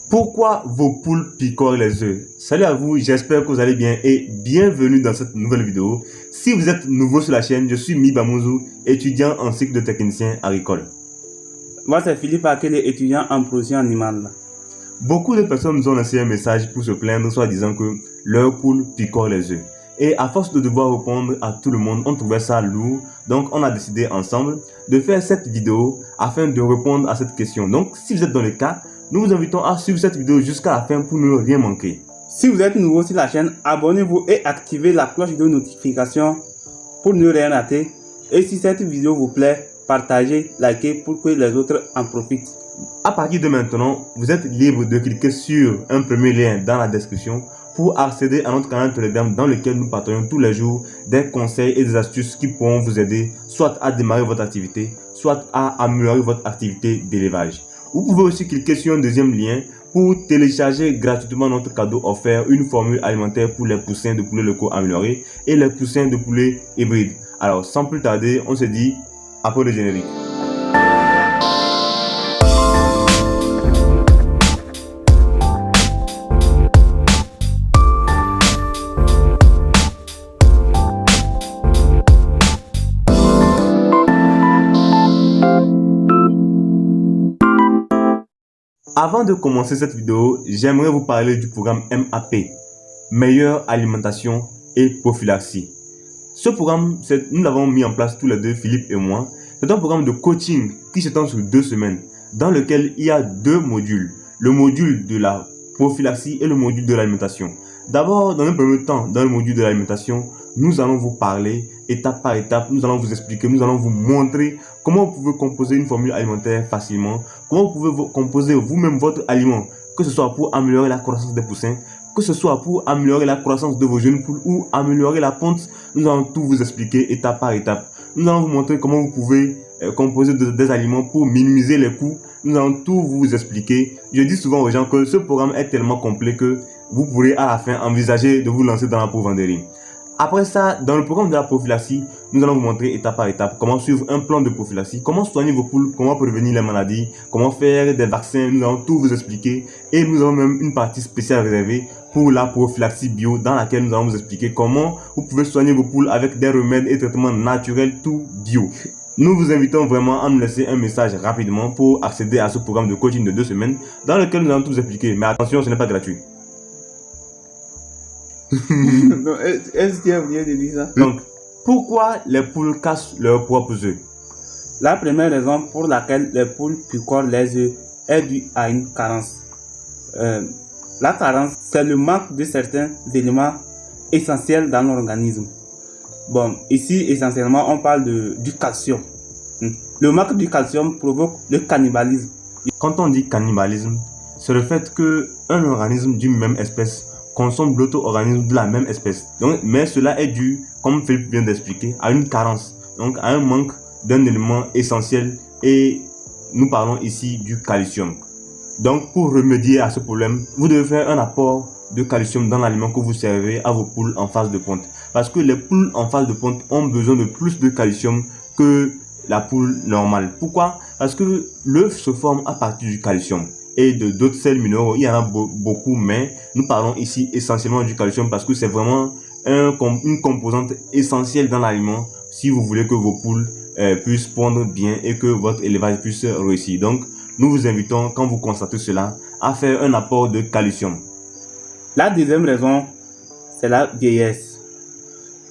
Pourquoi vos poules picorent les œufs? Salut à vous, j'espère que vous allez bien et bienvenue dans cette nouvelle vidéo. Si vous êtes nouveau sur la chaîne, je suis Miba Mouzou, étudiant en cycle de technicien agricole. Moi c'est Philippe Akele, étudiant en production animale. Beaucoup de personnes nous ont laissé un message pour se plaindre, soit disant que leurs poules picorent les œufs. Et à force de devoir répondre à tout le monde, on trouvait ça lourd. Donc on a décidé ensemble de faire cette vidéo afin de répondre à cette question. Donc si vous êtes dans le cas, nous vous invitons à suivre cette vidéo jusqu'à la fin pour ne rien manquer. Si vous êtes nouveau sur la chaîne, abonnez-vous et activez la cloche de notification pour ne rien rater. Et si cette vidéo vous plaît, partagez, likez pour que les autres en profitent. À partir de maintenant, vous êtes libre de cliquer sur un premier lien dans la description pour accéder à notre canal Telegram dans lequel nous partageons tous les jours des conseils et des astuces qui pourront vous aider soit à démarrer votre activité, soit à améliorer votre activité d'élevage. Vous pouvez aussi cliquer sur un deuxième lien pour télécharger gratuitement notre cadeau offert, une formule alimentaire pour les poussins de poulet locaux améliorés et les poussins de poulet hybrides. Alors sans plus tarder, on se dit après le générique. Avant de commencer cette vidéo, j'aimerais vous parler du programme MAP, Meilleure Alimentation et Prophylaxie. Ce programme, nous l'avons mis en place tous les deux, Philippe et moi. C'est un programme de coaching qui s'étend sur 2 semaines, dans lequel il y a 2 modules. Le module de la prophylaxie et le module de l'alimentation. D'abord, dans un premier temps, dans le module de l'alimentation, nous allons vous parler étape par étape, nous allons vous expliquer, nous allons vous montrer comment vous pouvez composer une formule alimentaire facilement, comment vous pouvez composer vous-même votre aliment, que ce soit pour améliorer la croissance des poussins, que ce soit pour améliorer la croissance de vos jeunes poules ou améliorer la ponte. Nous allons tout vous expliquer étape par étape. Nous allons vous montrer comment vous pouvez composer des aliments pour minimiser les coûts. Nous allons tout vous expliquer. Je dis souvent aux gens que ce programme est tellement complet que vous pourrez à la fin envisager de vous lancer dans la provendérie. Après ça, dans le programme de la prophylaxie, nous allons vous montrer étape par étape comment suivre un plan de prophylaxie, comment soigner vos poules, comment prévenir les maladies, comment faire des vaccins. Nous allons tout vous expliquer et nous avons même une partie spéciale réservée pour la prophylaxie bio dans laquelle nous allons vous expliquer comment vous pouvez soigner vos poules avec des remèdes et traitements naturels tout bio. Nous vous invitons vraiment à nous laisser un message rapidement pour accéder à ce programme de coaching de 2 semaines dans lequel nous allons tout vous expliquer. Mais attention, ce n'est pas gratuit. Est-ce que vous de dire ça? Donc, pourquoi les poules cassent leurs propres œufs? La première raison pour laquelle les poules picorent les œufs est due à une carence. La carence, c'est le manque de certains éléments essentiels dans l'organisme. Bon, ici, essentiellement, on parle du calcium. Le manque du calcium provoque le cannibalisme. Quand on dit cannibalisme, c'est le fait qu'un organisme d'une même espèce consomme l'autre organisme de la même espèce. Donc, mais cela est dû, comme Philippe vient d'expliquer, à une carence, donc à un manque d'un élément essentiel, et nous parlons ici du calcium. Donc, pour remédier à ce problème, vous devez faire un apport de calcium dans l'aliment que vous servez à vos poules en phase de ponte. Parce que les poules en phase de ponte ont besoin de plus de calcium que la poule normale. Pourquoi? Parce que l'œuf se forme à partir du calcium et de d'autres sels minéraux. Il y en a beaucoup, mais nous parlons ici essentiellement du calcium parce que c'est vraiment une composante essentielle dans l'aliment si vous voulez que vos poules puissent pondre bien et que votre élevage puisse réussir. Donc, nous vous invitons, quand vous constatez cela, à faire un apport de calcium. La deuxième raison, c'est la vieillesse.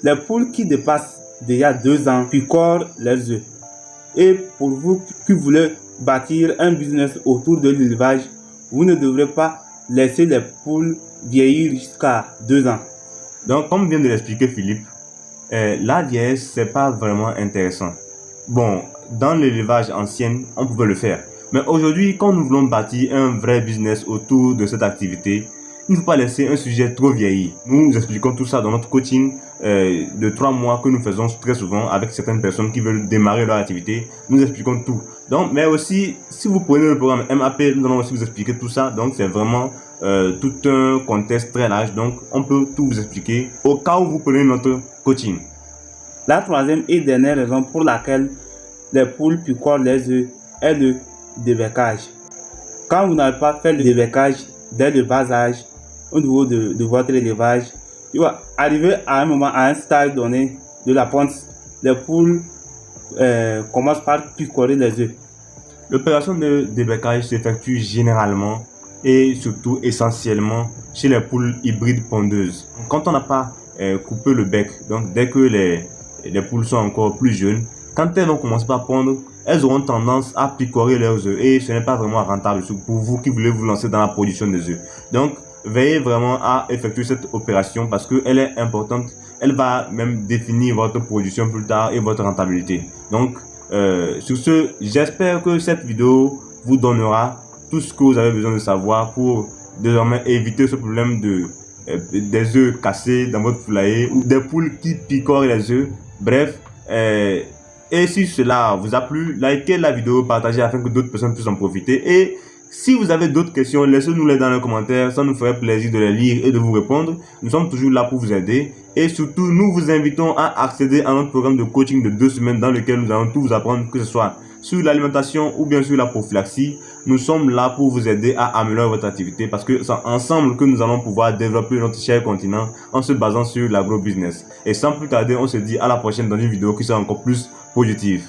Les poules qui dépassent déjà 2 ans picorent leurs œufs. Et pour vous qui voulez bâtir un business autour de l'élevage, vous ne devrez pas laisser les poules vieillir jusqu'à 2 ans. Donc, comme vient de l'expliquer Philippe, la vieillesse, c'est pas vraiment intéressant. Bon, dans l'élevage ancien, on pouvait le faire. Mais aujourd'hui, quand nous voulons bâtir un vrai business autour de cette activité, il ne faut pas laisser un sujet trop vieillir. Nous expliquons tout ça dans notre coaching de 3 mois que nous faisons très souvent avec certaines personnes qui veulent démarrer leur activité. Nous expliquons tout. Donc, mais aussi, si vous prenez le programme MAP, nous allons aussi vous expliquer tout ça. Donc, c'est vraiment tout un contexte très large. Donc, on peut tout vous expliquer au cas où vous prenez notre coaching. La troisième et dernière raison pour laquelle les poules picorent les œufs est le débecage. Quand vous n'avez pas fait le débecage dès le bas âge, au niveau de votre élevage, il va arriver à un moment, à un stade donné de la ponte, les poules commencent par picorer les œufs. L'opération de débecage s'effectue généralement et surtout essentiellement chez les poules hybrides pondeuses. Quand on n'a pas coupé le bec, donc dès que les poules sont encore plus jeunes, quand elles vont commencer par pondre, elles auront tendance à picorer leurs œufs et ce n'est pas vraiment rentable pour vous qui voulez vous lancer dans la production des œufs. Donc, veillez vraiment à effectuer cette opération parce qu'elle est importante. Elle va même définir votre production plus tard et votre rentabilité. Donc, sur ce, j'espère que cette vidéo vous donnera tout ce que vous avez besoin de savoir pour désormais éviter ce problème des œufs cassés dans votre poulailler ou des poules qui picorent les œufs. Bref, et si cela vous a plu, likez la vidéo, partagez afin que d'autres personnes puissent en profiter. Et si vous avez d'autres questions, laissez-nous les dans les commentaires, ça nous ferait plaisir de les lire et de vous répondre. Nous sommes toujours là pour vous aider. Et surtout, nous vous invitons à accéder à notre programme de coaching de 2 semaines dans lequel nous allons tout vous apprendre, que ce soit sur l'alimentation ou bien sur la prophylaxie. Nous sommes là pour vous aider à améliorer votre activité parce que c'est ensemble que nous allons pouvoir développer notre cher continent en se basant sur l'agro-business. Et sans plus tarder, on se dit à la prochaine dans une vidéo qui sera encore plus positive.